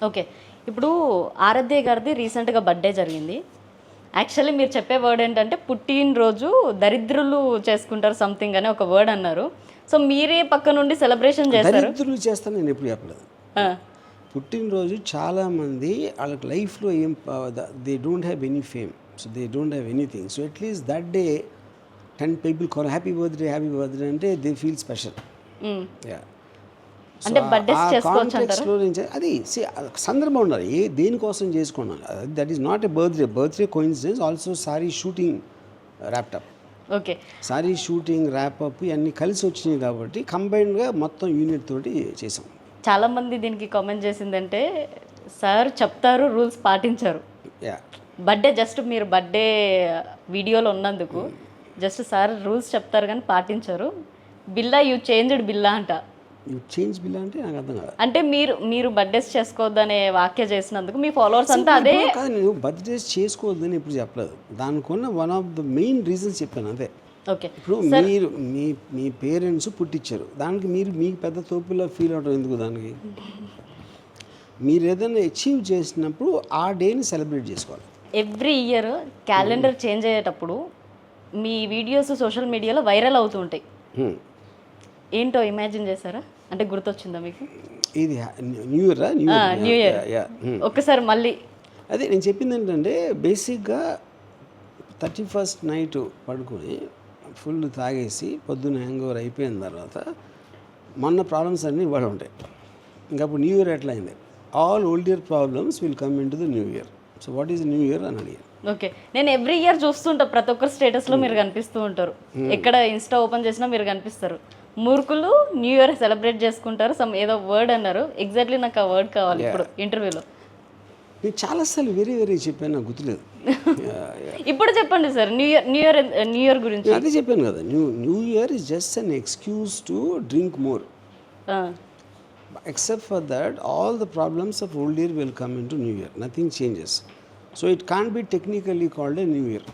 Okay. ఇప్పుడు ఆరాధ్య గారిది రీసెంట్‌గా బర్త్‌డే జరిగింది. యాక్చువల్లీ మీరు చెప్పే వర్డ్ ఏంటంటే పుట్టినరోజు దరిద్రులు చేసుకుంటారు సంథింగ్ అని ఒక వర్డ్ అన్నారు. సో మీరే పక్క నుండి సెలబ్రేషన్ చేశారు. దరిద్రులు చేస్తాను నేను ఎప్పుడు చెప్పలేదు. ఆ! పుట్టినరోజు చాలామంది వాళ్ళకి లైఫ్లో ఏం they don't have any fame, so they don't have anything. So at least that day 10 people call happy birthday అంటే దే ఫీల్ స్పెషల్. యా, అంటే బర్త్డేస్ చేసుకోవచ్చు అంటారా? కాంటెక్స్లో అది సందర్భం ఉండాలి. దేనికోసం చేసుకున్నాను, that is not a birthday coincidence. Also sorry shooting ర్యాప్టప్, okay. Sorry shooting wrap up ఇవన్నీ కలిసి వచ్చినాయి కాబట్టి కంబైన్డ్గా మొత్తం యూనిట్ తోటి చేసాం. చాలామంది దీనికి కామెంట్ చేసిందంటే సార్ చెప్తారు, రూల్స్ పాటించారు. యా, బర్త్డే జస్ట్ మీరు బర్త్డే వీడియోలో ఉన్నందుకు జస్ట్ సార్ రూల్స్ చెప్తారు కానీ పాటించారు. బిల్లా యూ చేంజ్డ్ బిల్లా అంట. యూ చేంజ్ బిల్ అంటే నాకు అర్థం కాదు. అంటే మీరు బర్త్డేస్ చేసుకోవద్దనే వాక్య చేసినందుకు మీ ఫాలోవర్స్ అంతా అదే. కాదు, నేను బర్త్డేస్ చేసుకోవద్దని ఎప్పుడు చెప్పలేదు. దానికున్న one of the main reasons చెప్పాను అంతే. ఓకే. ఇప్పుడు మీరు మీ పేరెంట్స్ పుట్టించారు, దానికి మీకు పెద్ద తోపులా ఫీల్ అవడం ఎందుకు? దానికి మీరు ఏదైనా అచీవ్ చేసినప్పుడు ఆ డేని సెలబ్రేట్ చేసుకోవాలి. ఎవ్రీ ఇయర్ క్యాలెండర్ చేంజ్ అయ్యేటప్పుడు మీ వీడియోస్ సోషల్ మీడియాలో వైరల్ అవుతూ ఉంటాయి. ఏంటో ఇమాజిన్ చేశారా? అంటే గుర్తొచ్చిందా మీకు? ఇది న్యూ ఇయర్ న్యూ ఇయర్ ఒక్కసారి మళ్ళీ అదే నేను చెప్పింది ఏంటంటే బేసిక్గా 31st నైట్ పడుకొని ఫుల్ తాగేసి పొద్దున్న హ్యాంగ్ ఓవర్ అయిపోయిన తర్వాత మొన్న ప్రాబ్లమ్స్ అన్నీ ఇవాళ ఉంటాయి. ఇంకా అప్పుడు న్యూ ఇయర్ ఎట్లా అయింది? All old year problems will come in to the new year. So what is new year అని అడిగారు. ఓకే. నేను ఎవ్రీ ఇయర్ చూస్తుంటా, ప్రతి ఒక్కరు స్టేటస్లో మీరు కనిపిస్తూ ఉంటారు. ఎక్కడ ఇన్స్టా ఓపెన్ చేసినా మీరు కనిపిస్తారు. మూర్ఖులు న్యూ ఇయర్ సెలబ్రేట్ చేసుకుంటారు, సమ్ ఏదో వర్డ్ అన్నారు. ఎగ్జాక్ట్లీ నాకు ఆ వర్డ్ కావాలి ఇప్పుడు ఇంటర్వ్యూలో. నేను చాలాసార్లు వేరే చెప్పాను, నాకు గుర్తులేదు. ఇప్పుడు చెప్పండి సార్, న్యూ ఇయర్ గురించి. అదే చెప్పాను కదా, new year is just an excuse to drink more. Except for that, all the problems of old year will come into new year. Nothing changes. So it can't be technically called a new year.